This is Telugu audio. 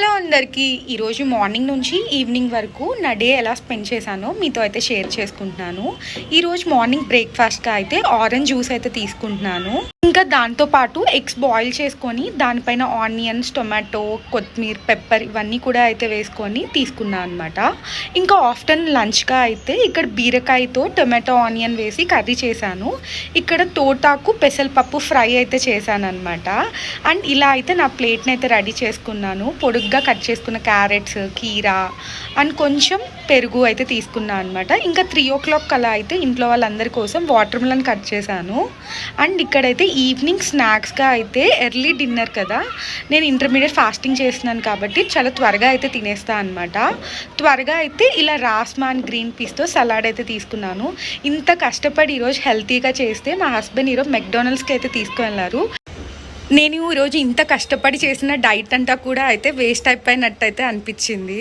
హలో అందరికీ ఈరోజు మార్నింగ్ నుంచి ఈవినింగ్ వరకు నా డే ఎలా స్పెండ్ చేశానో మీతో అయితే షేర్ చేసుకుంటున్నాను. ఈరోజు మార్నింగ్ బ్రేక్ఫాస్ట్గా అయితే ఆరెంజ్ జ్యూస్ అయితే తీసుకుంటున్నాను. ఇంకా దాంతోపాటు ఎగ్స్ బాయిల్ చేసుకొని దానిపైన ఆనియన్స్, టొమాటో, కొత్తిమీర, పెప్పర్ ఇవన్నీ కూడా అయితే వేసుకొని తీసుకున్నాను అనమాట. ఇంకా ఆఫ్టర్నూన్ లంచ్గా అయితే ఇక్కడ బీరకాయతో టొమాటో ఆనియన్ వేసి కర్రీ చేశాను. ఇక్కడ తోటాకు పెసరపప్పు ఫ్రై అయితే చేశాను అనమాట. అండ్ ఇలా అయితే నా ప్లేట్ని అయితే రెడీ చేసుకున్నాను. పొడుగ్గా కట్ చేసుకున్న క్యారెట్స్, కీరా అండ్ కొంచెం పెరుగు అయితే తీసుకున్నాను అనమాట. ఇంకా 3 o'clock అలా అయితే ఇంట్లో వాళ్ళందరి కోసం వాటర్ మిలన్ కట్ చేశాను. అండ్ ఇక్కడైతే ఈవినింగ్ స్నాక్స్గా అయితే ఎర్లీ డిన్నర్ కదా, నేను ఇంటర్మీడియట్ ఫాస్టింగ్ చేస్తున్నాను కాబట్టి చాలా త్వరగా అయితే తినేస్తాను అనమాట. త్వరగా అయితే ఇలా రాస్మా అండ్ గ్రీన్ పీస్తో సలాడ్ అయితే తీసుకున్నాను. ఇంత కష్టపడి ఈరోజు హెల్తీగా చేస్తే మా హస్బెండ్ ఈరోజు మెక్డానల్డ్స్కి అయితే తీసుకువెళ్ళారు. నేను ఈరోజు ఇంత కష్టపడి చేసిన డైట్ అంతా కూడా అయితే వేస్ట్ అయిపోయినట్టు అయితే అనిపించింది.